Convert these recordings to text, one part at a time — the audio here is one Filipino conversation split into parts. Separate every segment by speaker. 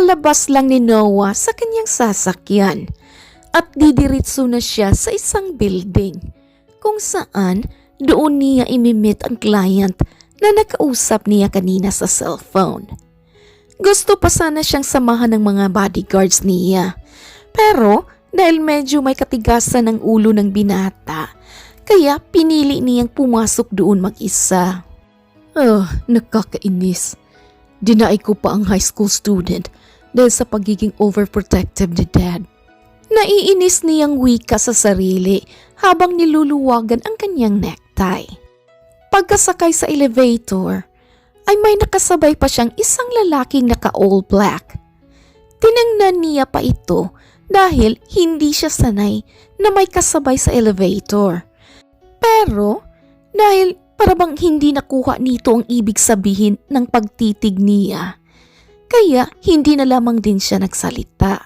Speaker 1: Kakalabas lang ni Noah sa kanyang sasakyan at didiritso na siya sa isang building kung saan doon niya imimit ang client na nakausap niya kanina sa cellphone. Gusto pa sana siyang samahan ng mga bodyguards niya, pero dahil medyo may katigasan ng ulo ng binata, kaya pinili niyang pumasok doon mag-isa. Nakakainis. Dinaig ko pa ang high school student dahil sa pagiging overprotective ni Dad. Naiinis niyang wika sa sarili habang niluluwagan ang kanyang necktie. Pagkasakay sa elevator, ay may nakasabay pa siyang isang lalaking naka-all black. Tinangnan niya pa ito dahil hindi siya sanay na may kasabay sa elevator. Pero dahil parabang hindi nakuha nito ang ibig sabihin ng pagtitig niya, kaya hindi na lamang din siya nagsalita.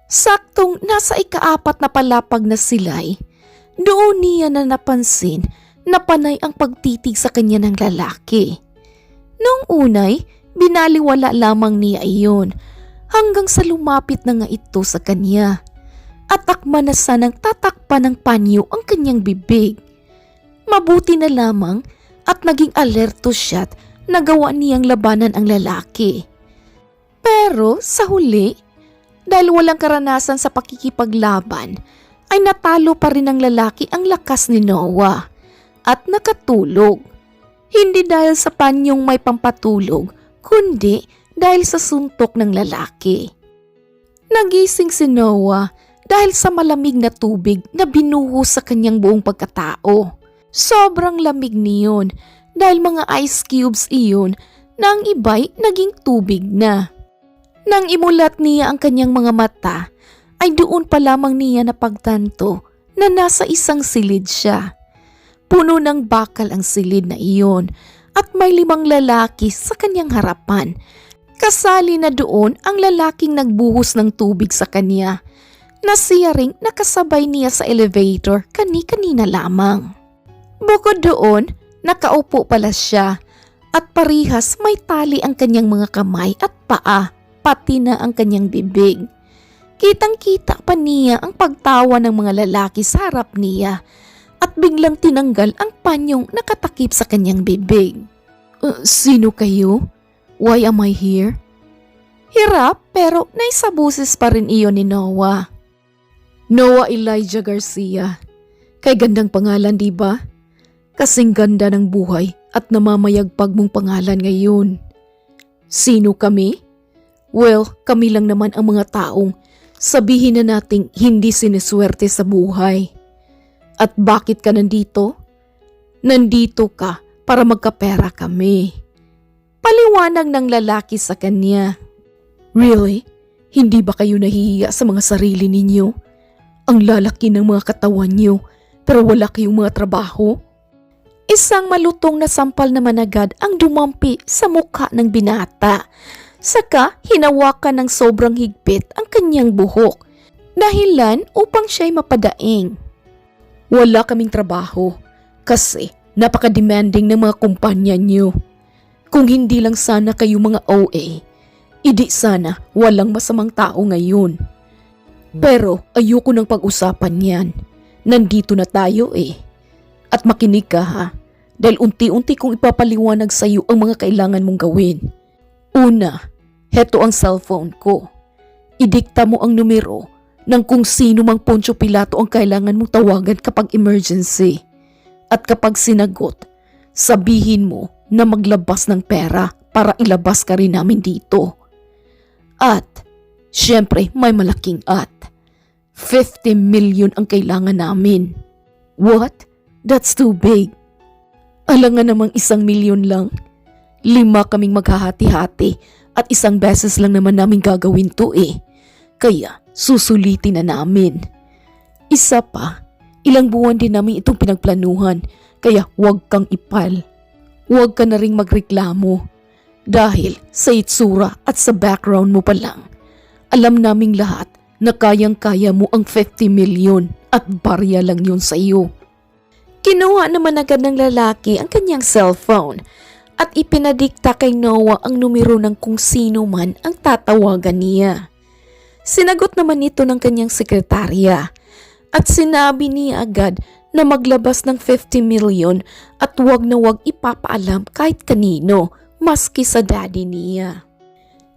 Speaker 1: Saktong nasa ika-4 na palapag na sila'y, doon niya na napansin na panay ang pagtitig sa kanya ng lalaki. Noong unay, binaliwala lamang niya iyon hanggang sa lumapit na nga ito sa kanya at akma na sanang tatakpan ng panyo ang kanyang bibig. Mabuti na lamang at naging alerto siya't nagawa niyang labanan ang lalaki. Pero sa huli, dahil walang karanasan sa pakikipaglaban, ay natalo pa rin ng lalaki ang lakas ni Noah at nakatulog. Hindi dahil sa panyong may pampatulog, kundi dahil sa suntok ng lalaki. Nagising si Noah dahil sa malamig na tubig na binuhos sa kanyang buong pagkatao. Sobrang lamig niyon dahil mga ice cubes iyon na ang iba'y naging tubig na. Nang imulat niya ang kanyang mga mata, ay doon pa lamang niya napagtanto na nasa isang silid siya. Puno ng bakal ang silid na iyon at may 5 lalaki sa kanyang harapan. Kasali na doon ang lalaking nagbuhos ng tubig sa kanya na siya ring nakasabay niya sa elevator kani-kanina lamang. Bukod doon, nakaupo pala siya at parihas may tali ang kanyang mga kamay at paa, pati na ang kanyang bibig. Kitang-kita pa niya ang pagtawa ng mga lalaki sa harap niya at biglang tinanggal ang panyong nakatakip sa kanyang bibig. Sino kayo? Why am I here? Hirap pero naisabusis pa rin iyon ni Noah. Noah Elijah Garcia. Kay gandang pangalan, di ba? Kasing ganda ng buhay at namamayagpag mong pangalan ngayon. Sino kami? Well, kami lang naman ang mga taong sabihin na nating hindi siniswerte sa buhay. At bakit ka nandito? Nandito ka para magkapera kami. Paliwanag ng lalaki sa kanya. Really? Hindi ba kayo nahihiya sa mga sarili ninyo? Ang lalaki ng mga katawan niyo pero wala kayong mga trabaho? Isang malutong na sampal naman agad ang dumampi sa mukha ng binata. Saka hinawakan ng sobrang higpit ang kanyang buhok, dahilan upang siya'y mapadaing. Wala kaming trabaho kasi napaka-demanding ng mga kumpanya niyo. Kung hindi lang sana kayo mga OA, idi sana walang masamang tao ngayon. Pero ayoko nang pag-usapan yan. Nandito na tayo eh. At makinig ka ha, dahil unti-unti kong ipapaliwanag sa iyo ang mga kailangan mong gawin. Una, heto ang cellphone ko. Idikta mo ang numero ng kung sino mang Poncio Pilato ang kailangan mong tawagan kapag emergency. At kapag sinagot, sabihin mo na maglabas ng pera para ilabas ka rin namin dito. At, syempre may malaking at. 50 million ang kailangan namin. What? That's too big. Alangan namang 1 milyon lang. 5 kaming maghahati-hati at 1 beses lang naman namin gagawin to eh. Kaya susulitin na namin. Isa pa, ilang buwan din namin itong pinagplanuhan kaya huwag kang ipal. Huwag ka na ring magreklamo dahil sa itsura at sa background mo pa lang, alam naming lahat na kayang-kaya mo ang 50 million at barya lang yun sa iyo. Kinuha naman agad ng lalaki ang kanyang cellphone at ipinadikta kay Noah ang numero ng kung sino man ang tatawagan niya. Sinagot naman ito ng kanyang sekretarya at sinabi niya agad na maglabas ng 50 million at wag na wag ipapaalam kahit kanino maski sa daddy niya.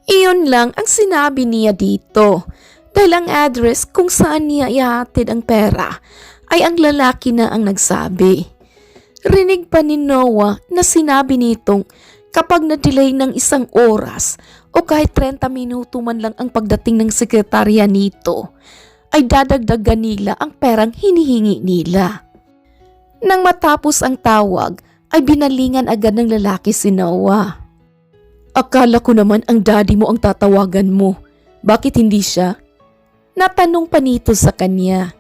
Speaker 1: Iyon lang ang sinabi niya dito dahil ang address kung saan niya ihahatid ang pera ay ang lalaki na ang nagsabi. Rinig pa ni Noah na sinabi nitong kapag na-delay ng 1 oras o kahit 30 minuto man lang ang pagdating ng sekretarya nito, ay dadagdagan nila ang perang hinihingi nila. Nang matapos ang tawag, ay binalingan agad ng lalaki si Noah. Akala ko naman ang daddy mo ang tatawagan mo. Bakit hindi siya? Natanong pa nito sa kanya.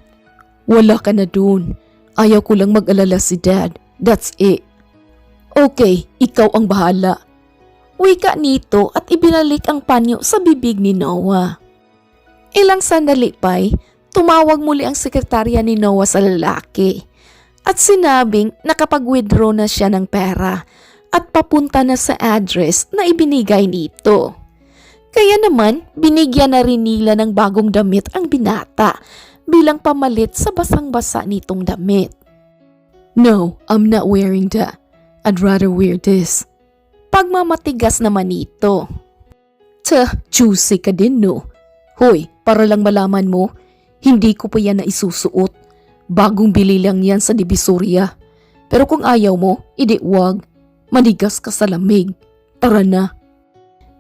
Speaker 1: Wala ka na dun. Ayaw ko lang mag-alala si dad. That's it. Okay, ikaw ang bahala. Wika nito at ibinalik ang panyo sa bibig ni Noah. Ilang sandali pa'y tumawag muli ang sekretarya ni Noah sa lalaki at sinabing nakapag-withdraw na siya ng pera at papunta na sa address na ibinigay nito. Kaya naman binigyan na rin nila ng bagong damit ang binata bilang pamalit sa basang-basa nitong damit. No, I'm not wearing that. I'd rather wear this. Pagmamatigas naman nito. Juicy ka din no. Hoy, para lang malaman mo, hindi ko pa yan na isusuot. Bagong bili lang yan sa Divisoria. Pero kung ayaw mo, idi wag. Manigas ka sa lamig. Tara na.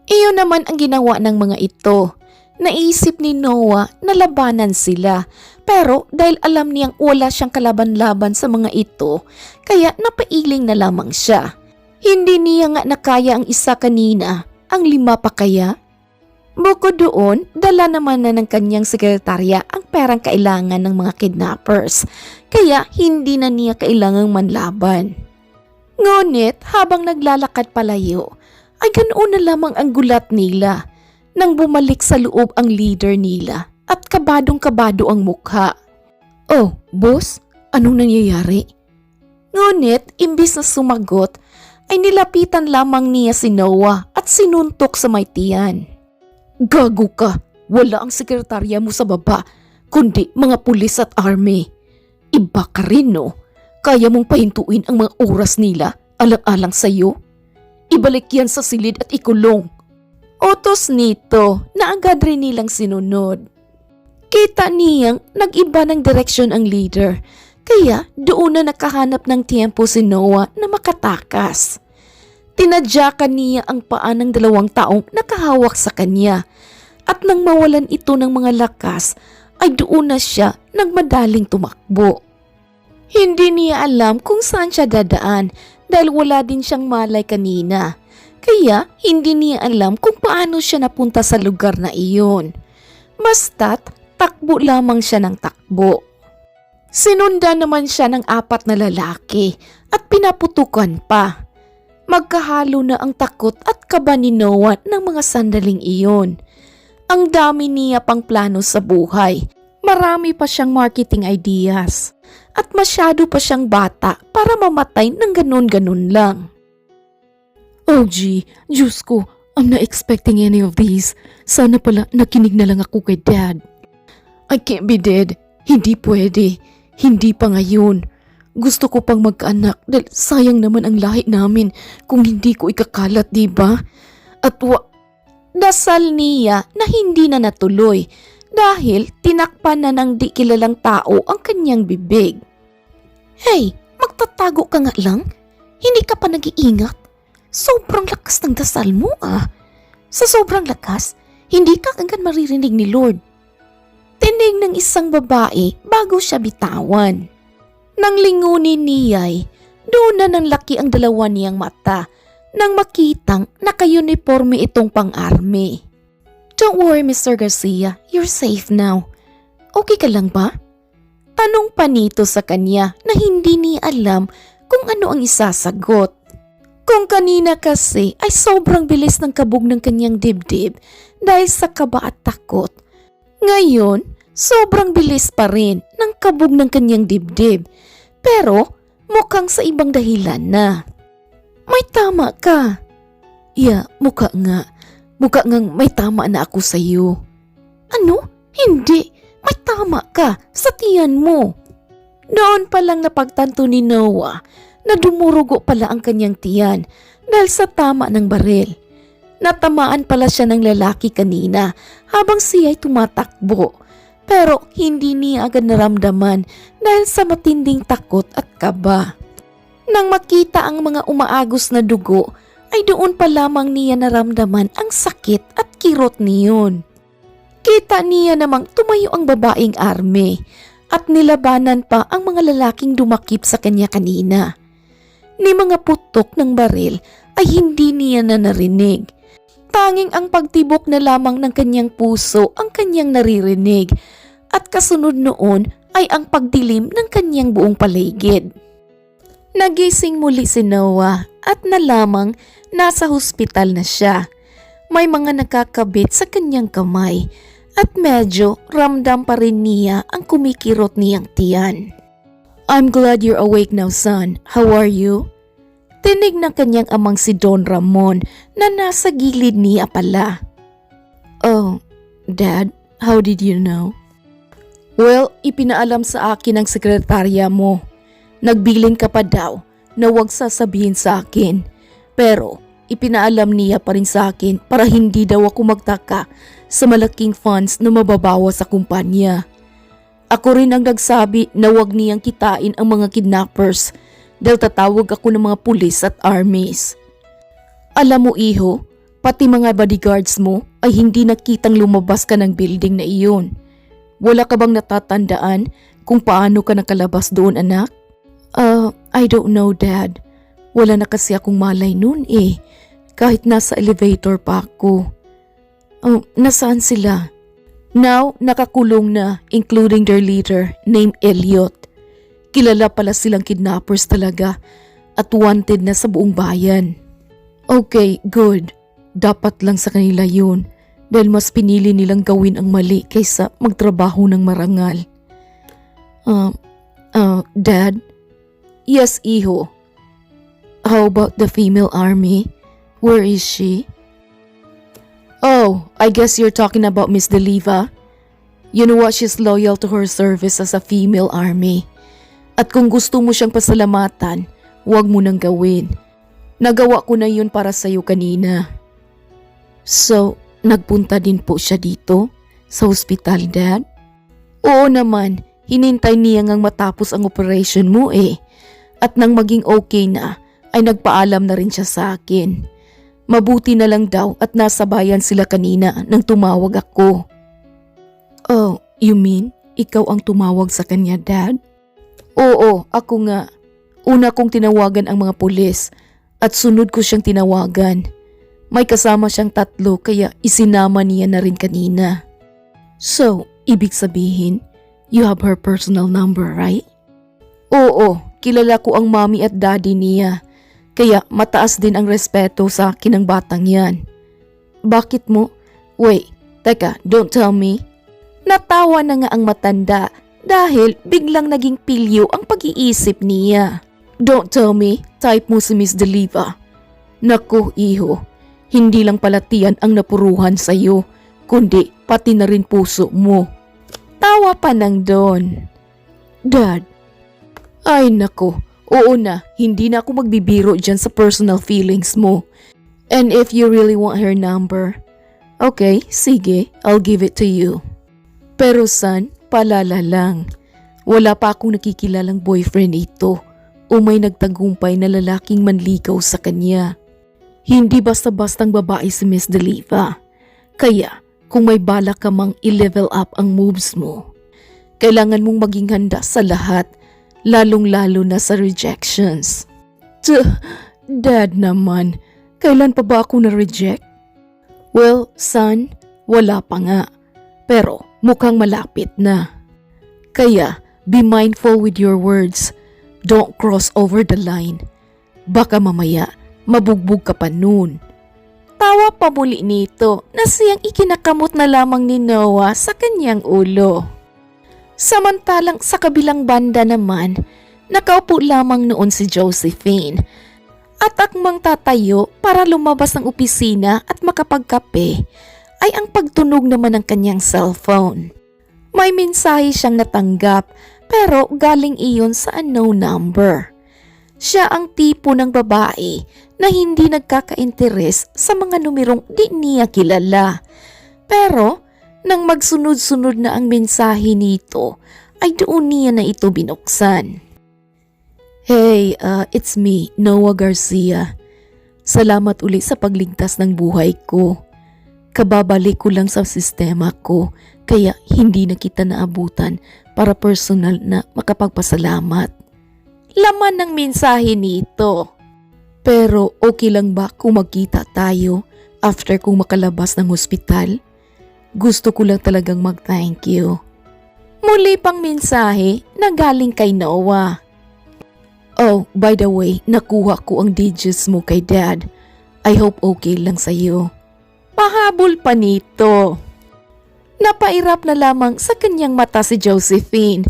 Speaker 1: Iyon naman ang ginawa ng mga ito. Naisip ni Noah na labanan sila pero dahil alam niyang wala siyang kalaban-laban sa mga ito kaya napailing na lamang siya. Hindi niya nga nakaya ang isa kanina, ang 5 pa kaya? Bukod doon, dala naman na ng kanyang sekretarya ang perang kailangan ng mga kidnappers kaya hindi na niya kailangang manlaban. Ngunit habang naglalakad palayo ay ganoon na lamang ang gulat nila. Nang bumalik sa loob ang leader nila at kabadong-kabado ang mukha. Oh, boss, anong nangyayari? Ngunit, imbis na sumagot, ay nilapitan lamang niya si Noah at sinuntok sa may tiyan. Gago ka, wala ang sekretarya mo sa baba, kundi mga pulis at army. Iba ka rin no, kaya mong pahintuin ang mga oras nila alang-alang sa'yo. Ibalik yan sa silid at ikulong. Utos nito na agad rin nilang sinunod. Kita niyang nag-iba ng direksyon ang leader, kaya doon na nakahanap ng tiempo si Noah na makatakas. Tinadyakan niya ang paa ng 2 taong nakahawak sa kanya at nang mawalan ito ng mga lakas ay doon na siya nagmadaling tumakbo. Hindi niya alam kung saan siya dadaan dahil wala din siyang malay kanina. Kaya hindi niya alam kung paano siya napunta sa lugar na iyon. Basta't takbo lamang siya ng takbo. Sinundan naman siya ng 4 na lalaki at pinaputukan pa. Magkahalo na ang takot at kaba ni Noah ng mga sandaling iyon. Ang dami niya pang plano sa buhay. Marami pa siyang marketing ideas. At masyado pa siyang bata para mamatay ng ganun-ganun lang. Oh gee, Diyos ko, I'm not expecting any of these. Sana pala nakinig na lang ako kay Dad. I can't be dead. Hindi pwede. Hindi pa ngayon. Gusto ko pang magkaanak dahil sayang naman ang lahi namin kung hindi ko ikakalat, diba? At dasal niya na hindi na natuloy dahil tinakpan na ng di kilalang tao ang kanyang bibig. Hey, magtatago ka nga lang? Hindi ka pa nag-iingat? Sobrang lakas ng dasal mo ah. Sa sobrang lakas, hindi ka agad maririnig ni Lord. Tinig ng isang babae bago siya bitawan. Nang lingunin niya'y, doon na nanlaki ang 2 niyang mata nang makitang naka-uniforme itong pang-army. Don't worry Mr. Garcia, you're safe now. Okay ka lang ba? Tanong pa nito sa kanya na hindi niya alam kung ano ang isasagot. Kung kanina kasi ay sobrang bilis ng kabog ng kanyang dibdib dahil sa kaba at takot. Ngayon, sobrang bilis pa rin ng kabog ng kanyang dibdib pero mukhang sa ibang dahilan na. May tama ka. Mukha nga. Mukha ngang may tama na ako sa'yo. Ano? Hindi. May tama ka sa tiyan mo. Noon pa lang napagtanto ni Noah na dumurugo pala ang kanyang tiyan dahil sa tama ng baril. Natamaan pala siya ng lalaki kanina habang siya'y tumatakbo. Pero hindi niya agad naramdaman dahil sa matinding takot at kaba. Nang makita ang mga umaagos na dugo, ay doon pa lamang niya naramdaman ang sakit at kirot niyon. Kita niya namang tumayo ang babaeng army at nilabanan pa ang mga lalaking dumakip sa kanya kanina. Ni mga putok ng baril ay hindi niya na narinig. Tanging ang pagtibok na lamang ng kanyang puso ang kanyang naririnig at kasunod noon ay ang pagdilim ng kanyang buong paligid. Nagising muli si Noah at nalamang nasa hospital na siya. May mga nakakabit sa kanyang kamay at medyo ramdam pa rin niya ang kumikirot niyang tiyan. "I'm glad you're awake now, son. How are you?" Tinig ng kanyang amang si Don Ramon na nasa gilid niya pala. "Oh, Dad, how did you know?" "Well, ipinaalam sa akin ng sekretarya mo. Nagbilin ka pa daw na huwag sasabihin sa akin. Pero ipinaalam niya pa rin sa akin para hindi daw ako magtaka sa malaking funds na mababawa sa kumpanya. Ako rin ang nagsabi na huwag niyang kitain ang mga kidnappers dahil tatawag ako ng mga pulis at armies. Alam mo, iho, pati mga bodyguards mo ay hindi nakitang lumabas ka ng building na iyon. Wala ka bang natatandaan kung paano ka nakalabas doon, anak?" I don't know, Dad. Wala na kasi akong malay noon eh. Kahit nasa elevator pa ako." "Oh, nasaan sila?" "Now, nakakulong na, including their leader named Elliot. Kilala pala silang kidnappers talaga at wanted na sa buong bayan." "Okay, good. Dapat lang sa kanila yun dahil mas pinili nilang gawin ang mali kaysa magtrabaho ng marangal." Dad?" "Yes, iho." "How about the female army? Where is she?" "Oh, I guess you're talking about Miss Deliva. You know what, she's loyal to her service as a female army. At kung gusto mo siyang pasalamatan, huwag mo nang gawin. Nagawa ko na yun para sa'yo kanina." "So, nagpunta din po siya dito? Sa hospital, Dad?" "Oo naman, hinintay niya ngang matapos ang operation mo eh. At nang maging okay na, ay nagpaalam na rin siya sa akin. Mabuti na lang daw at nasa bayan sila kanina nang tumawag ako." "Oh, you mean ikaw ang tumawag sa kanya, Dad?" "Oo, ako nga. Una kong tinawagan ang mga pulis at sunod ko siyang tinawagan. May kasama siyang 3 kaya isinama niya na rin kanina." "So, ibig sabihin, you have her personal number, right?" "Oo, kilala ko ang mommy at daddy niya. Kaya mataas din ang respeto sa akin ng batang yan." "Bakit mo? Wait, teka, don't tell me." Natawa na nga ang matanda dahil biglang naging pilyo ang pag-iisip niya. "Don't tell me, type mo si Miss Deliva." "Naku, iho, hindi lang pala tiyan ang napuruhan sa'yo, kundi pati na rin puso mo." Tawa pa ng Don. "Dad." "Ay nako, oo na, hindi na ako magbibiro dyan sa personal feelings mo. And if you really want her number, okay, sige, I'll give it to you. Pero son, palala lang, wala pa akong nakikilalang boyfriend ito o may nagtagumpay na lalaking manligaw sa kanya. Hindi basta-bastang babae si Miss Deliva. Kaya kung may balak ka mang i-level up ang moves mo, kailangan mong maging handa sa lahat, lalong-lalo na sa rejections." Dad naman, kailan pa ba ako na-reject?" "Well, son, wala pa nga. Pero mukhang malapit na. Kaya be mindful with your words. Don't cross over the line. Baka mamaya mabugbog ka pa nun." Tawa pa muli nito na siyang ikinakamot na lamang ni Noah sa kanyang ulo. Samantalang sa kabilang banda naman, nakaupo lamang noon si Josephine At akmang tatayo para lumabas ng opisina at makapagkape ay ang pagtunog naman ng kanyang cellphone. May mensahe siyang natanggap pero galing iyon sa unknown number. Siya ang tipo ng babae na hindi nagkaka-interes sa mga numerong di niya kilala. Pero nang magsunod-sunod na ang mensahe nito ay doon niya na ito binuksan. Hey, it's me, Noah Garcia. Salamat uli sa pagligtas ng buhay ko. Kababalik ko lang sa sistema ko kaya hindi na kita naabutan para personal na makapagpasalamat. Laman ng mensahe nito. Pero okay lang ba kung magkita tayo after kong makalabas ng ospital? Gusto ko lang talagang mag-thank you. Muli pang mensahe na galing kay Noah. Oh, by the way, nakuha ko ang digits mo kay Dad. I hope okay lang sa'yo. Pahabol pa nito. Napairap na lamang sa kanyang mata si Josephine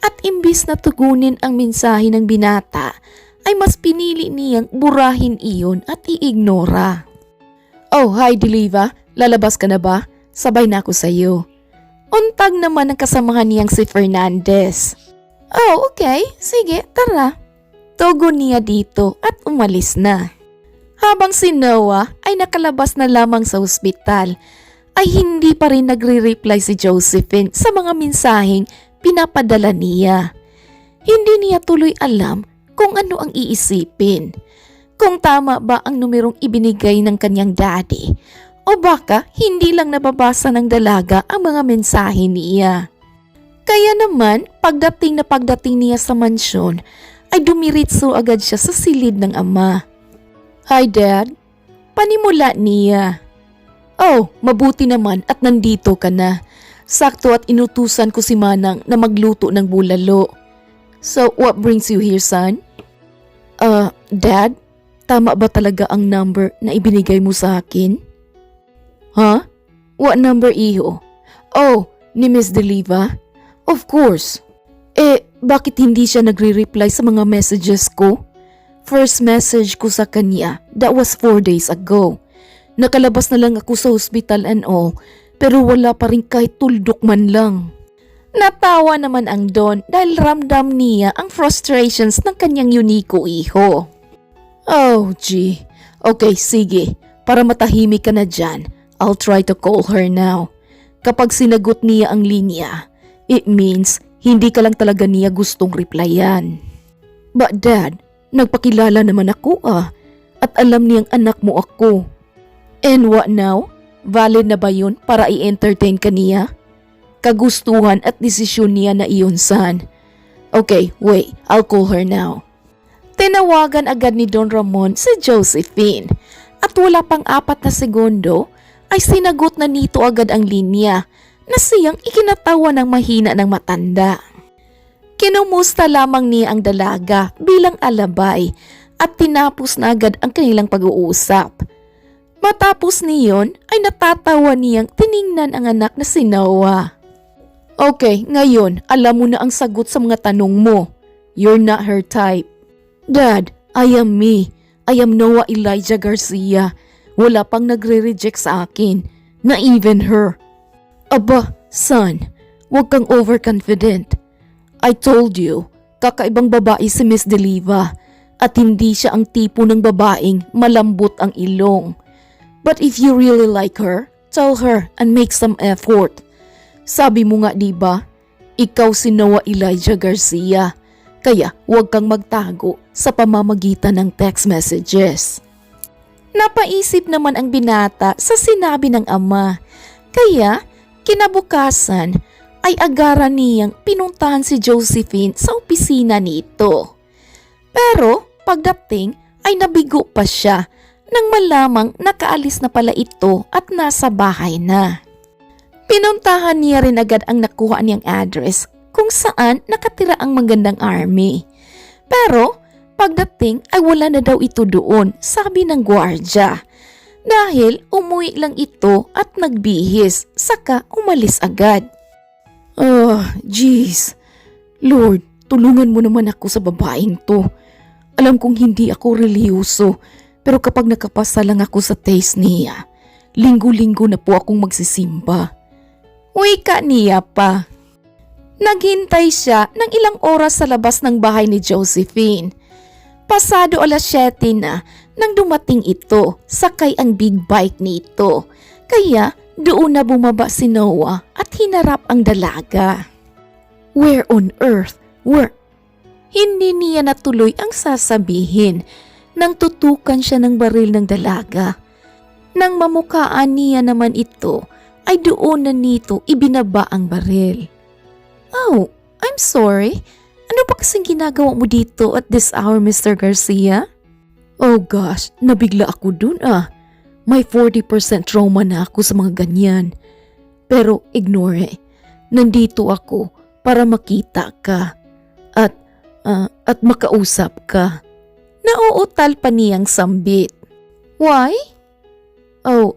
Speaker 1: at imbis na tugunin ang mensahe ng binata ay mas pinili niyang burahin iyon at iignora. Oh, hi Deliva, lalabas ka na ba? Sabay na ako sa'yo. Untag naman ang kasamahan niyang si Fernandez. Oh, okay, sige, tara. Tugon niya dito at umalis na. Habang si Noah ay nakalabas na lamang sa ospital, ay hindi pa rin nagre-reply si Josephine sa mga mensaheng pinapadala niya. Hindi niya tuloy alam kung ano ang iisipin. Kung tama ba ang numerong ibinigay ng kanyang daddy o baka hindi lang nababasa ng dalaga ang mga mensahe niya. Kaya naman pagdating niya sa mansyon ay dumiritso agad siya sa silid ng ama. Hi Dad, panimula niya. Oh, mabuti naman at nandito ka na. Sakto at inutusan ko si Manang na magluto ng bulalo. So what brings you here son? Dad, tama ba talaga ang number na ibinigay mo sa akin? Huh? What number iho? Oh, ni Miss Deliva? Of course. Bakit hindi siya nagre-reply sa mga messages ko? First message ko sa kanya, that was 4 days ago. Nakalabas na lang ako sa hospital and all, pero wala pa rin kahit tuldok man lang. Natawa naman ang Don dahil ramdam niya ang frustrations ng kanyang Yuniko iho. Oh, gee. Okay, sige. Para matahimik ka na dyan, I'll try to call her now. Kapag sinagot niya ang linya, it means hindi ka lang talaga niya gustong replyan. But Dad, nagpakilala naman ako at alam niyang anak mo ako. And what now? Valid na ba yun para i-entertain ka niya? Kagustuhan at desisyon niya na iyon son. Okay, wait, I'll call her now. Tinawagan agad ni Don Ramon si Josephine at wala pang 4 na segundo ay sinagot na nito agad ang linya na siyang ikinatawa ng mahina ng matanda. Kinumusta lamang niya ang dalaga bilang alabay at tinapos na agad ang kanilang pag-uusap. Matapos niyon ay natatawa niyang tiningnan ang anak na si Noah. Okay, ngayon alam mo na ang sagot sa mga tanong mo. You're not her type. Dad, I am me. I am Noah Elijah Garcia. Wala pang nagre-reject sa akin, na even her. Aba, son, huwag kang overconfident. I told you, kakaibang babae si Miss Deliva at hindi siya ang tipo ng babaeng malambot ang ilong. But if you really like her, tell her and make some effort. Sabi mo nga diba, ikaw si Noah Elijah Garcia, kaya huwag kang magtago sa pamamagitan ng text messages. Napaisip naman ang binata sa sinabi ng ama, kaya kinabukasan ay agaran niyang pinuntahan si Josephine sa opisina nito. Pero pagdating ay nabigo pa siya nang malamang nakaalis na pala ito at nasa bahay na. Pinuntahan niya rin agad ang nakuha niyang address kung saan nakatira ang magandang army. Pero pagdating ay wala na daw ito doon, sabi ng gwardya. Dahil umuwi lang ito at nagbihis, saka umalis agad. Jeez. Lord, tulungan mo naman ako sa babaeng to. Alam kong hindi ako reliyoso, pero kapag nakapasa lang ako sa taste niya, linggo-linggo na po akong magsisimba. Wika niya pa. Naghintay siya ng ilang oras sa labas ng bahay ni Josephine. Pasado 7:00 na nang dumating ito, sakay ang big bike nito. Kaya doon na bumaba si Noah at hinarap ang dalaga. Where on earth? Where? Hindi niya natuloy ang sasabihin nang tutukan siya ng baril ng dalaga. Nang mamukaan niya naman ito, ay doon na nito ibinaba ang baril. Oh, I'm sorry. Ano ba kasing ginagawa mo dito at this hour, Mr. Garcia? Oh gosh, nabigla ako dun May 40% trauma na ako sa mga ganyan. Pero ignore. Nandito ako para makita ka at makausap ka. Nauutal pa niyang sambit. Why? Oh,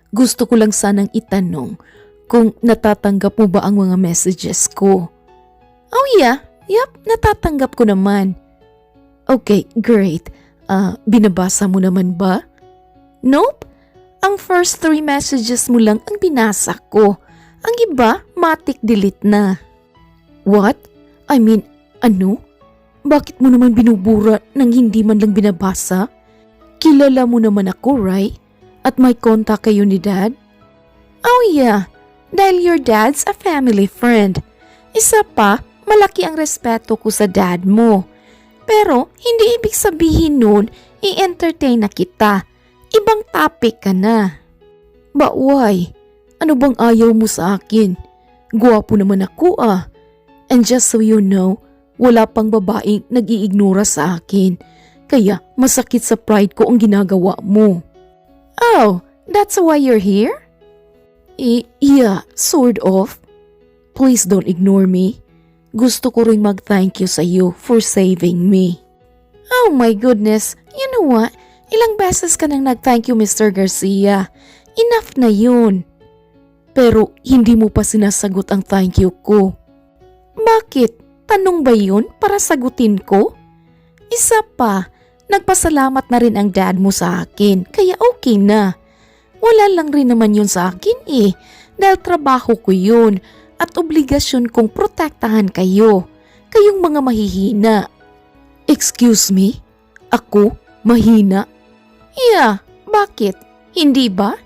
Speaker 1: gusto ko lang sanang itanong kung natatanggap mo ba ang mga messages ko. Oh yeah, natatanggap ko naman. Okay, great. Binabasa mo naman ba? Nope. Ang first 3 messages mo lang ang binasa ko. Ang iba, matik delete na. What? I mean, ano? Bakit mo naman binubura nang hindi man lang binabasa? Kilala mo naman ako, right? At may contact kayo ni Dad? Oh yeah, dahil your dad's a family friend. Isa pa, malaki ang respeto ko sa dad mo. Pero hindi ibig sabihin nun, i-entertain na kita. Ibang topic ka na. But why? Ano bang ayaw mo sa akin? Gwapo naman ako And just so you know, wala pang babaeng nag-iignora sa akin. Kaya masakit sa pride ko ang ginagawa mo. Oh, that's why you're here? Yeah, sort of. Please don't ignore me. Gusto ko rin mag-thank you sa iyo for saving me. Oh my goodness, you know what? Ilang beses ka nang nag-thank you, Mr. Garcia. Enough na yun. Pero hindi mo pa sinasagot ang thank you ko. Bakit? Tanong ba yun para sagutin ko? Isa pa, nagpasalamat na rin ang dad mo sa akin, kaya okay na. Wala lang rin naman yun sa akin dahil trabaho ko yun at obligasyon kong protektahan kayo, kayong mga mahihina. Excuse me? Ako? Mahina? Yeah, bakit? Hindi ba?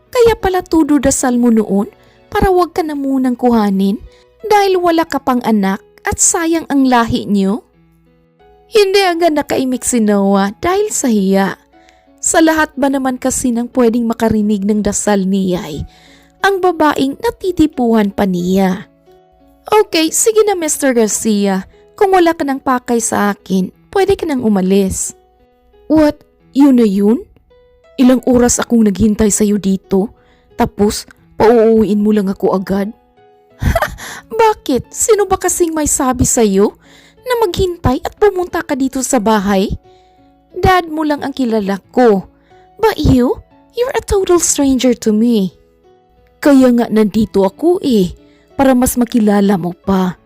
Speaker 1: Kaya pala tudo dasal mo noon para wag ka na munang kuhanin dahil wala ka pang anak at sayang ang lahi niyo? Hindi agad nakaimik si Noah dahil sa hiya. Sa lahat ba naman kasi nang pwedeng makarinig ng dasal niya'y ang babaeng natitipuhan pa niya. Okay, sige na Mr. Garcia. Kung wala ka ng pakay sa akin, pwede ka nang umalis. What? Yun na yun? Ilang oras akong naghintay sa'yo dito, tapos pauuwiin mo lang ako agad? Bakit? Sino ba kasing may sabi sa'yo na maghintay at pumunta ka dito sa bahay? Dad mo lang ang kilala ko. But you're a total stranger to me. Kaya nga nandito ako para mas makilala mo pa.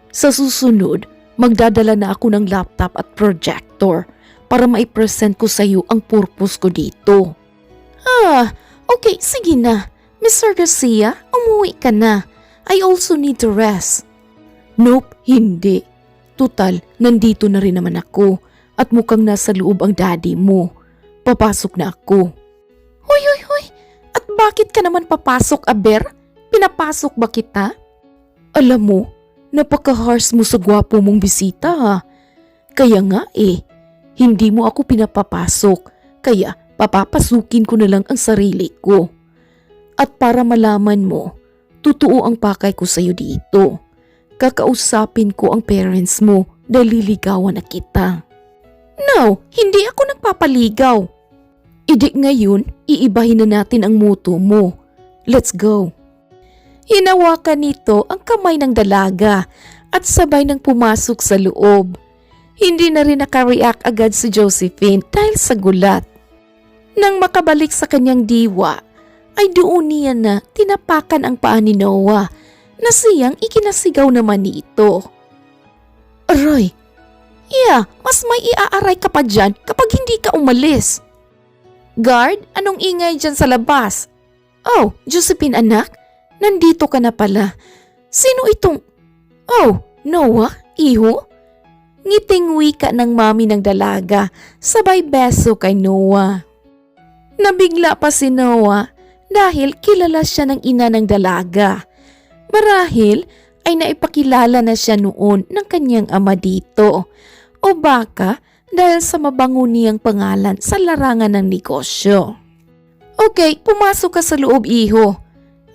Speaker 1: Sa susunod, magdadala na ako ng laptop at projector para maipresent ko sa iyo ang purpose ko dito. Okay, sige na. Mr. Garcia, umuwi ka na. I also need to rest. Nope, hindi. Tutal, nandito na rin naman ako at mukhang nasa loob ang daddy mo. Papasok na ako. Hoy! At bakit ka naman papasok, Aber? Pinapasok ba kita? Alam mo, napaka-harsh mo sa gwapo mong bisita Kaya nga hindi mo ako pinapapasok. Kaya papapasukin ko na lang ang sarili ko. At para malaman mo, totoo ang pakay ko sa'yo dito. Kakausapin ko ang parents mo dahil liligawan na kita. No, hindi ako nagpapaligaw. Idik ngayon, iibahin na natin ang muto mo. Let's go. Hinawakan nito ang kamay ng dalaga at sabay nang pumasok sa loob. Hindi na rin nakareact agad si Josephine dahil sa gulat. Nang makabalik sa kanyang diwa, ay doon niya na tinapakan ang paa ni Noah na siyang ikinasigaw naman nito. Aray, Mas may iaaray ka pa dyan kapag hindi ka umalis. Guard, anong ingay dyan sa labas? Oh, Josephine anak, nandito ka na pala. Sino itong... Oh, Noah, iho? Ngiting wika ng mami ng dalaga, sabay beso kay Noah. Nabigla pa si Noah dahil kilala siya ng ina ng dalaga. Marahil ay naipakilala na siya noon ng kanyang ama dito. O baka dahil sa mabango niyang pangalan sa larangan ng negosyo. Okay, pumasok ka sa loob, iho.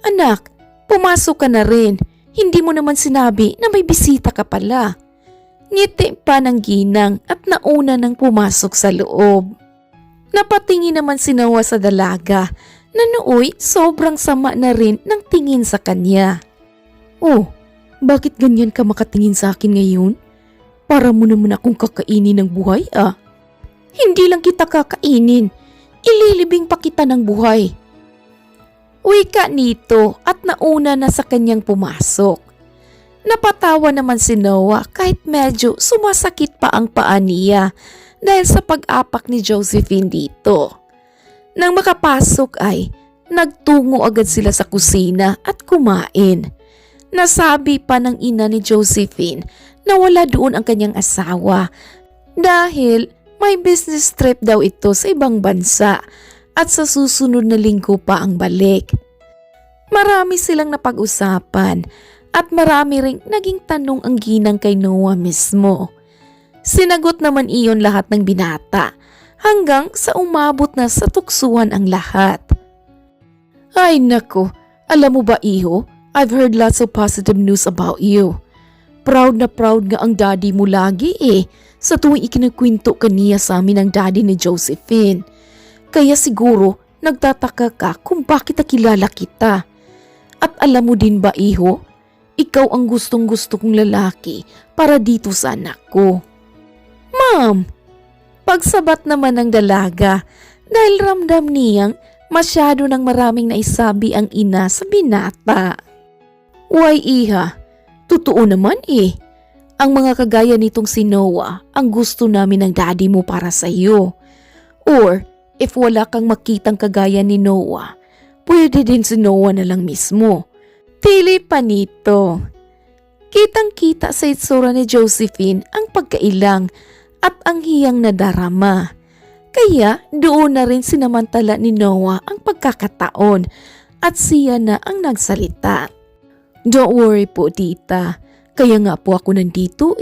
Speaker 1: Anak, pumasok ka na rin. Hindi mo naman sinabi na may bisita ka pala. Ngiti pa ng ginang at nauna nang pumasok sa loob. Napatingin naman si Noah sa dalaga na nooy sobrang sama na rin ng tingin sa kanya. Oh, bakit ganyan ka makatingin sa akin ngayon? Para mo naman akong kakainin ng buhay Hindi lang kita kakainin, ililibing pa kita ng buhay. Wika nito at nauna na sa kanyang pumasok. Napatawa naman si Noah kahit medyo sumasakit pa ang paa niya dahil sa pag-apak ni Josephine dito. Nang makapasok ay nagtungo agad sila sa kusina at kumain. Nasabi pa ng ina ni Josephine na wala doon ang kanyang asawa dahil may business trip daw ito sa ibang bansa at sa susunod na linggo pa ang balik. Marami silang napag-usapan at marami ring naging tanong ang ginang kay Noah mismo. Sinagot naman iyon lahat ng binata hanggang sa umabot na sa tuksuhan ang lahat. Ay nako, alam mo ba iho? I've heard lots of positive news about you. Proud na proud nga ang daddy mo lagi sa tuwing ikinakwento ka niya sa amin ng daddy ni Josephine. Kaya siguro nagtataka ka kung bakit nakilala kita. At alam mo din ba iho, ikaw ang gustong gusto kong lalaki para dito sa anak ko. Ma'am, pagsabat naman ng dalaga dahil ramdam niyang masyado ng maraming naisabi ang ina sa binata. Why iha, totoo naman Ang mga kagaya nitong si Noah ang gusto namin ng daddy mo para sa iyo. Or if wala kang makitang kagaya ni Noah, pwede din si Noah na lang mismo. Tili pa nito. Kitang-kita sa itsura ni Josephine ang pagkailang at ang hiyang nadarama. Kaya doon na rin sinamantala ni Noah ang pagkakataon at siya na ang nagsalita. Don't worry po tita, kaya nga po ako nandito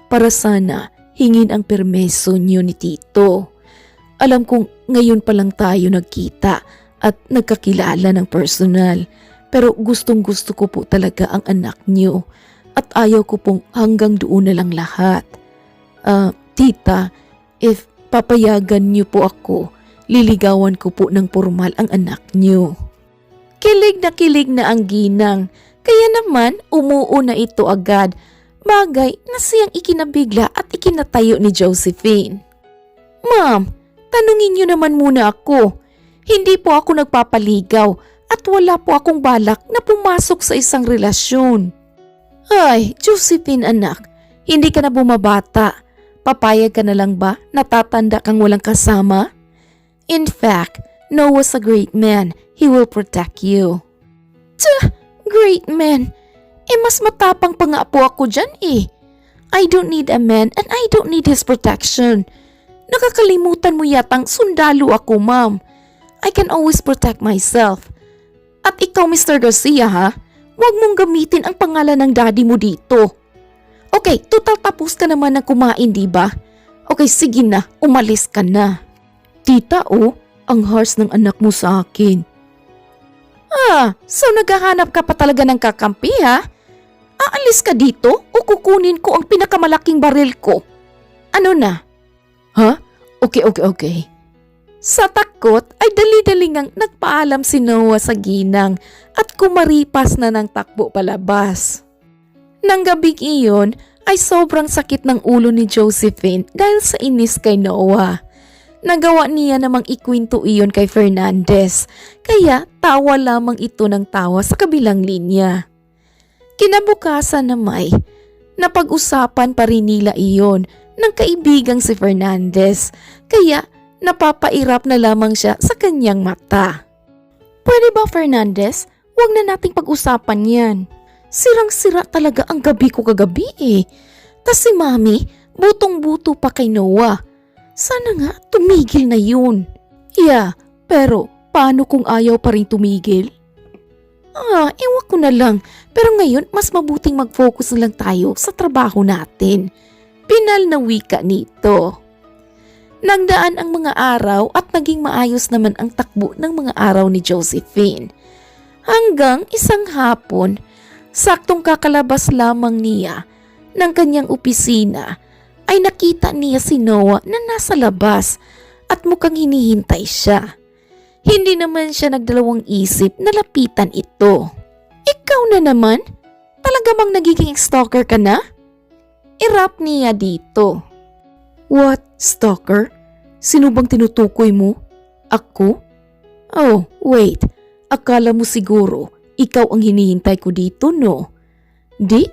Speaker 1: para sana hingin ang permeso niyo ni tito. Alam kong ngayon pa lang tayo nagkita at nagkakilala ng personal, pero gustong gusto ko po talaga ang anak niyo at ayaw ko pong hanggang doon na lang lahat. Tita, if papayagan niyo po ako, liligawan ko po ng formal ang anak niyo. Kilig na ang ginang. Kaya naman umuuna ito agad, bagay na siyang ikinabigla at ikinatayo ni Josephine. Ma'am, tanungin niyo naman muna ako. Hindi po ako nagpapaligaw at wala po akong balak na pumasok sa isang relasyon. Ay, Josephine anak, hindi ka na bumabata. Papayag ka na lang ba na tatanda kang walang kasama? In fact, Noah's a great man. He will protect you. Great man. Mas matapang pa nga po ako dyan I don't need a man and I don't need his protection. Nakakalimutan mo yatang sundalo ako, ma'am. I can always protect myself. At ikaw, Mr. Garcia, ha? Huwag mong gamitin ang pangalan ng daddy mo dito. Okay, total tapos ka naman ng kumain, diba? Okay, sige na, umalis ka na. Tita, ang harsh ng anak mo sa akin. So naghahanap ka pa talaga ng kakampi, ha? Aalis ka dito o kukunin ko ang pinakamalaking baril ko? Ano na? Ha? Okay. Sa takot ay dali-dali ngang nagpaalam si Noah sa ginang at kumaripas na ng takbo palabas. Nang gabing iyon ay sobrang sakit ng ulo ni Josephine dahil sa inis kay Noah. Nagawa niya namang ikwento iyon kay Fernandez, kaya tawa lamang ito ng tawa sa kabilang linya. Kinabukasan na napag-usapan pa rin nila iyon ng kaibigang si Fernandez, kaya napapairap na lamang siya sa kanyang mata. Pwede ba, Fernandez? Huwag na nating pag-usapan yan. Sirang-sira talaga ang gabi ko kagabi eh. Tas si Mami, butong-buto pa kay Noah. Sana nga tumigil na yun. Yeah, pero paano kung ayaw pa rin tumigil? Ewan ko na lang. Pero ngayon, mas mabuting mag-focus na lang tayo sa trabaho natin. Pinal na wika nito. Nagdaan ang mga araw at naging maayos naman ang takbo ng mga araw ni Josephine. Hanggang isang hapon, saktong kakalabas lamang niya ng kanyang opisina, ay nakita niya si Noah na nasa labas at mukhang hinihintay siya. Hindi naman siya nagdalawang isip na lapitan ito. Ikaw na naman? Talaga bang nagiging stalker ka na? Irap niya dito. What? Stalker? Sino bang tinutukoy mo? Ako? Oh, wait. Akala mo siguro ikaw ang hinihintay ko dito, no? Di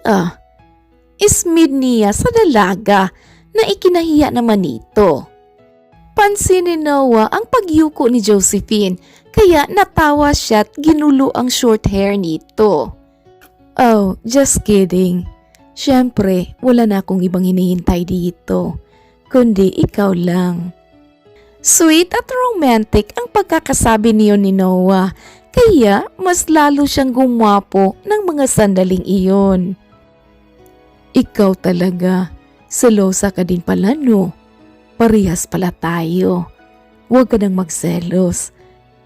Speaker 1: Ismid niya sa dalaga na ikinahiya naman nito. Pansin ni Noah ang pagyuko ni Josephine, kaya natawa siya at ginulo ang short hair nito. Oh, just kidding. Siyempre, wala na akong ibang hinihintay dito, kundi ikaw lang. Sweet at romantic ang pagkakasabi niyo ni Noah, kaya mas lalo siyang gumwapo ng mga sandaling iyon. Ikaw talaga, selosa ka din pala, no? Parehas pala tayo. Huwag ka nang magselos.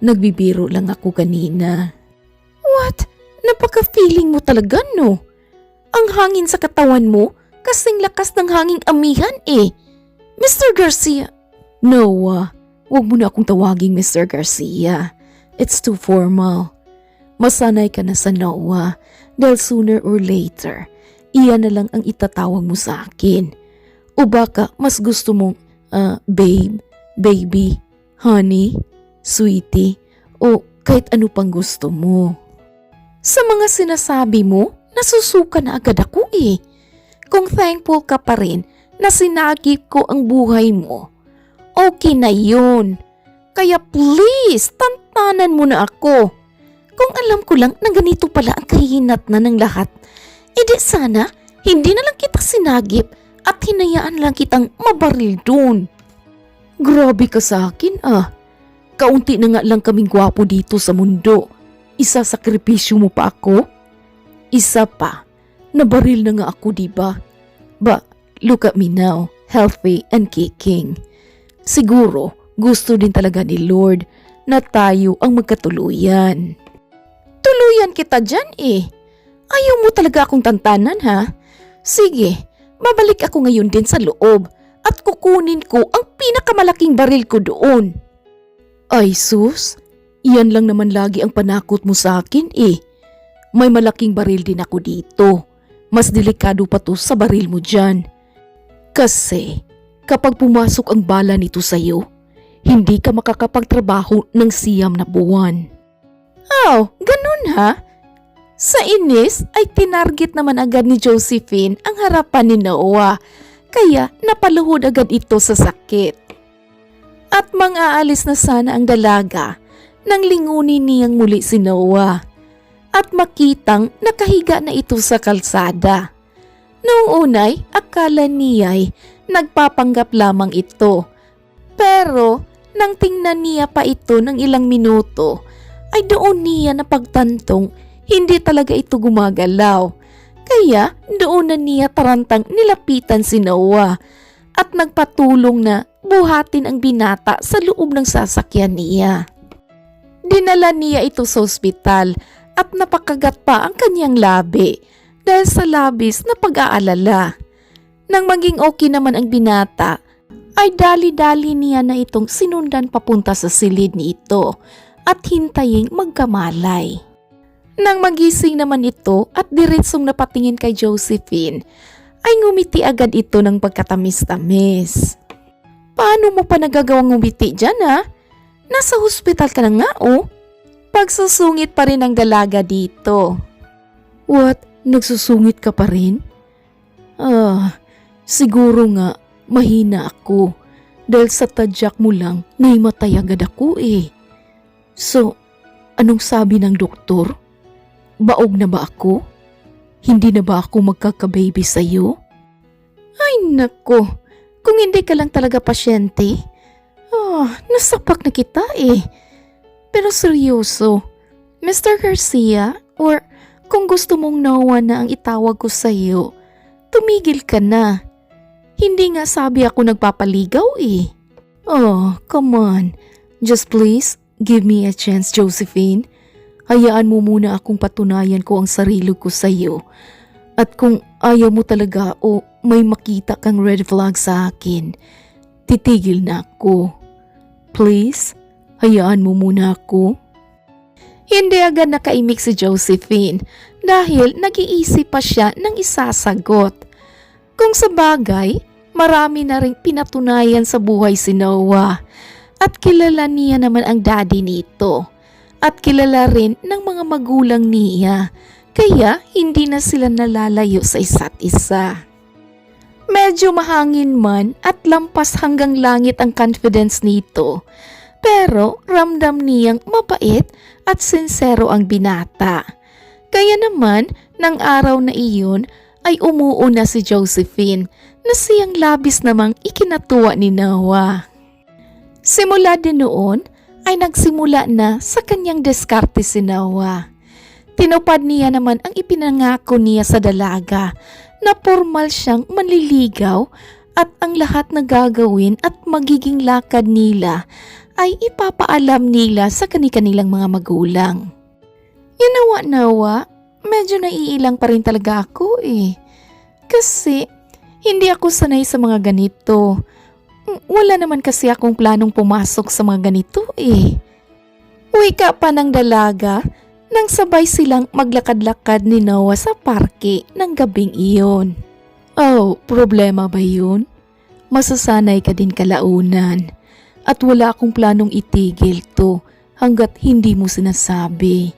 Speaker 1: Nagbibiro lang ako kanina. What? Napaka-feeling mo talaga, no? Ang hangin sa katawan mo, kasing lakas ng hanging amihan eh. Mr. Garcia. Noah, huwag mo na akong tawaging Mr. Garcia. It's too formal. Masanay ka na sa Noah dahil sooner or later, iyan na lang ang itatawag mo sa akin. O baka mas gusto mong babe, baby, honey, sweetie, o kahit ano pang gusto mo. Sa mga sinasabi mo, nasusuka na agad ako eh. Kung thankful ka pa rin na sinagip ko ang buhay mo, okay na yun. Kaya please, tantanan mo na ako. Kung alam ko lang na ganito pala ang kahinat na ng lahat, edi sana hindi na lang kita sinagip at hinayaan lang kitang mabaril dun. Grabe ka sa akin Kaunti na nga lang kaming gwapo dito sa mundo. Isasakripisyo mo pa ako? Isa pa, nabaril na nga ako diba? But look at me now, healthy and kicking. Siguro gusto din talaga ni Lord na tayo ang magkatuluyan. Tuluyan kita dyan eh. Ayaw mo talaga akong tantanan ha? Sige. Babalik ako ngayon din sa loob at kukunin ko ang pinakamalaking baril ko doon. Ay sus, iyan lang naman lagi ang panakot mo sa akin eh. May malaking baril din ako dito. Mas delikado pa to sa baril mo dyan. Kasi kapag pumasok ang bala nito sa'yo, hindi ka makakapagtrabaho ng 9 na buwan. Oh, ganun ha? Sa inis ay tinarget naman agad ni Josephine ang harapan ni Noah, kaya napaluhod agad ito sa sakit. At mang-aalis na sana ang dalaga nang lingunin niyang muli si Noah at makitang nakahiga na ito sa kalsada. Noong unay, akala niya'y nagpapanggap lamang ito, pero nang tingnan niya pa ito ng ilang minuto, ay doon niya napagtantong hindi talaga ito gumagalaw. Kaya doon na niya tarantang nilapitan si Noah at nagpatulong na buhatin ang binata sa loob ng sasakyan niya. Dinala niya ito sa ospital at napakagat pa ang kanyang labi dahil sa labis na pag-aalala. Nang maging okay naman ang binata, ay dali-dali niya na itong sinundan papunta sa silid nito at hintaying magkamalay. Nang magising naman ito at diretsong napatingin kay Josephine, ay ngumiti agad ito ng pagkatamis-tamis. Paano mo pa nagagawang ngumiti dyan ha? Nasa hospital ka na nga oh. Pagsusungit pa rin ang dalaga dito. What? Nagsusungit ka pa rin? Siguro nga mahina ako dahil sa tadyak mo lang naimatay agad ako eh. So, anong sabi ng doktor? Baog na ba ako? Hindi na ba ako magkakababy sa'yo? Ay nako, kung hindi ka lang talaga pasyente, nasapak na kita eh. Pero seryoso, Mr. Garcia, or kung gusto mong Noah na ang itawag ko sa'yo, tumigil ka na. Hindi nga sabi ako nagpapaligaw eh. Oh, come on. Just please, give me a chance, Josephine. Hayaan mo muna akong patunayan ko ang sarili ko sa'yo. At kung ayaw mo talaga o may makita kang red flag sa akin, titigil na ako. Please, hayaan mo muna ako. Hindi agad nakaimik si Josephine dahil nag-iisip pa siya ng isasagot. Kung sa bagay, marami na ring pinatunayan sa buhay si Noah at kilala niya naman ang daddy nito at kilala rin ng mga magulang niya kaya hindi na sila nalalayo sa isa't isa. Medyo mahangin man at lampas hanggang langit ang confidence nito, pero ramdam niyang mabait at sincero ang binata. Kaya naman, ng araw na iyon ay umuuna si Josephine na siyang labis namang ikinatuwa ni Noah. Simula din noon ay nagsimula na sa kanyang diskarte si Noah. Tinupad niya naman ang ipinangako niya sa dalaga na formal siyang manliligaw at ang lahat na gagawin at magiging lakad nila ay ipapaalam nila sa kanilang mga magulang. Noah, medyo naiilang pa rin talaga ako eh. Kasi hindi ako sanay sa mga ganito. Wala naman kasi akong planong pumasok sa mga ganito eh. Wika pa ng dalaga nang sabay silang maglakad-lakad ni Noah sa parke ng gabing iyon. Oh, problema ba yun? Masasanay ka din kalaunan at wala akong planong itigil to hanggat hindi mo sinasabi.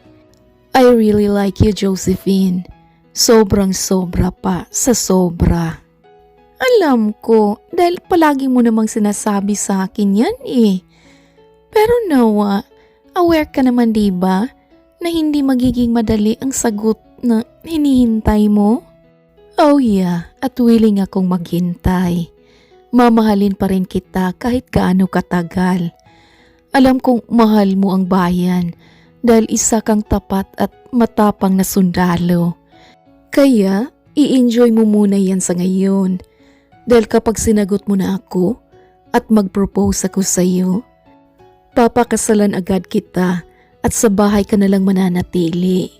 Speaker 1: I really like you, Josephine. Sobrang sobra pa sa sobra. Alam ko dahil palagi mo namang sinasabi sa akin yan eh. Pero Noah, aware ka naman diba na hindi magiging madali ang sagot na hinihintay mo? Oh yeah, at willing akong maghintay. Mamahalin pa rin kita kahit gaano katagal. Alam kong mahal mo ang bayan dahil isa kang tapat at matapang na sundalo. Kaya, i-enjoy mo muna yan sa ngayon. Dahil kapag sinagot mo na ako at mag-propose ako sa iyo, papakasalan agad kita at sa bahay ka nalang mananatili.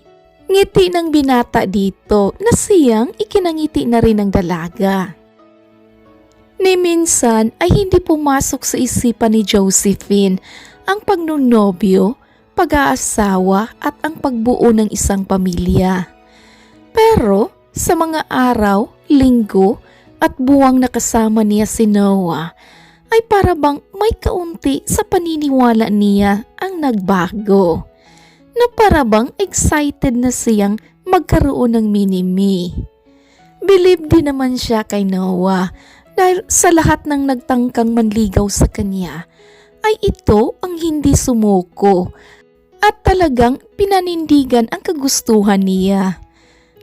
Speaker 1: Ngiti ng binata dito na siyang ikinangiti na rin ng dalaga. Ni minsan ay hindi pumasok sa isipan ni Josephine ang pagnunobyo, pag-aasawa at ang pagbuo ng isang pamilya. Pero sa mga araw, linggo at buwang nakasama niya si Noah ay para bang may kaunti sa paniniwala niya ang nagbago. Na para bang excited na siyang magkaroon ng mini-me. Believe din naman siya kay Noah dahil sa lahat ng nagtangkang manligaw sa kanya ay ito ang hindi sumuko at talagang pinanindigan ang kagustuhan niya.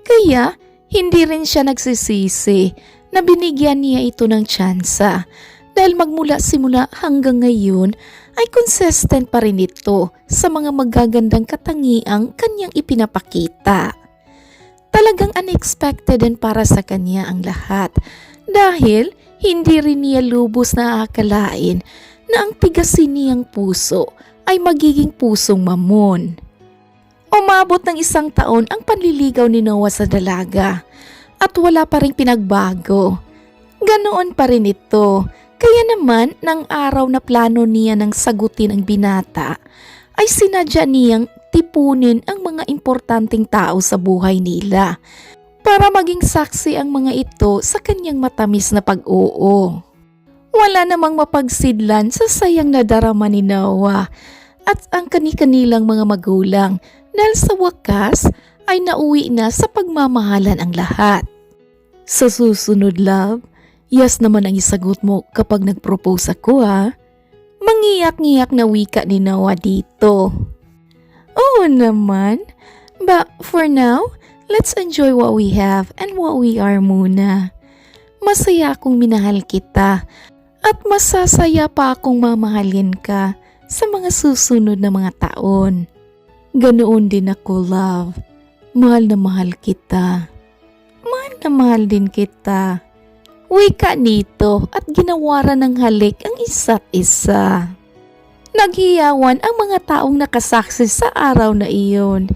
Speaker 1: Kaya hindi rin siya nagsisisi na binigyan niya ito ng tsansa dahil magmula simula hanggang ngayon ay consistent pa rin ito sa mga magagandang katangiang kanyang ipinapakita. Talagang unexpected din para sa kanya ang lahat dahil hindi rin niya lubos na aakalain na ang tigasin niyang puso ay magiging pusong mamon. Umabot ng 1 taon ang panliligaw ni Noah sa dalaga at wala pa rin pinagbago. Ganoon pa rin ito. Kaya naman, ng araw na plano niya ng sagutin ang binata, ay sinadya niyang tipunin ang mga importanteng tao sa buhay nila para maging saksi ang mga ito sa kanyang matamis na pag-oo. Wala namang mapagsidlan sa sayang na darama ni Noah at ang kani-kanilang mga magulang dahil sa wakas ay nauwi na sa pagmamahalan ang lahat. Sa susunod, love, Yes naman ang isagot mo kapag nag-propose ako ha. Mangiyak-ngiyak na wika ni Noah dito. Oo naman. But for now, let's enjoy what we have and what we are muna. Masaya akong minahal kita at masasaya pa akong mamahalin ka sa mga susunod na mga taon. Ganoon din ako, love. Mahal na mahal kita. Mahal na mahal din kita. Wika nito at ginawaran ng halik ang isa't isa. Naghiyawan ang mga taong nakasaksi sa araw na iyon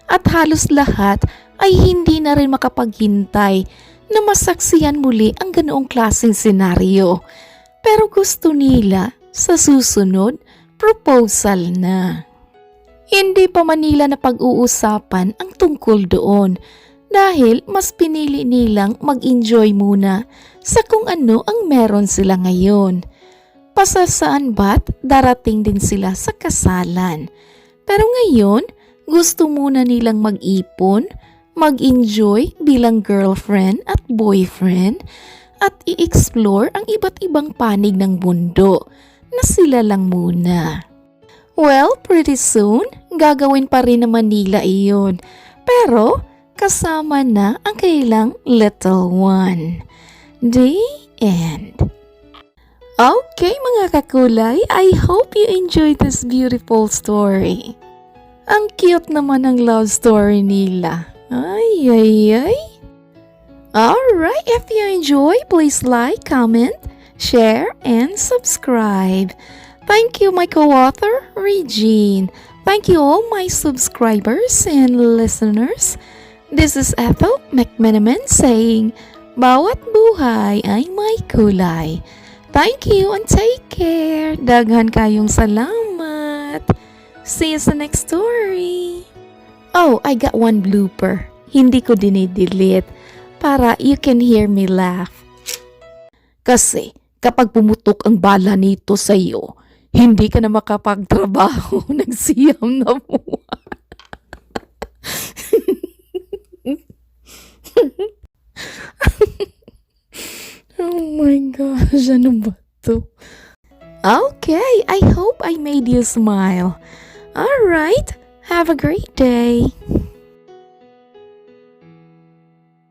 Speaker 1: at halos lahat ay hindi na rin makapaghintay na masaksiyan muli ang ganoong klaseng senaryo. Pero gusto nila sa susunod, proposal na. Hindi pa Manila na pag-uusapan ang tungkol doon dahil mas pinili nilang mag-enjoy muna sa kung ano ang meron sila ngayon. Pasasaan ba't darating din sila sa kasalan. Pero ngayon, gusto muna nilang mag-ipon, mag-enjoy bilang girlfriend at boyfriend at i-explore ang iba't ibang panig ng mundo na sila lang muna. Well, pretty soon, gagawin pa rin naman nila iyon. Pero, kasama na ang kailang little one. The end. Okay mga kakulay, I hope you enjoyed this beautiful story. Ang cute naman ng love story nila. Ay, ay, ay. Alright, if you enjoy, please like, comment, share, and subscribe. Thank you my co-author, Regine. Thank you all my subscribers and listeners. This is Ethel McMenamin saying, bawat buhay ay may kulay. Thank you and take care. Daghan kayong salamat. See you sa next story. Oh, I got one blooper. Hindi ko dinidelete para you can hear me laugh. Kasi kapag pumutok ang bala nito sa iyo, hindi ka na makapagtrabaho. Nagsiyam na mo. Oh my gosh, ano ba to? Okay, I hope I made you smile. Alright, have a great day.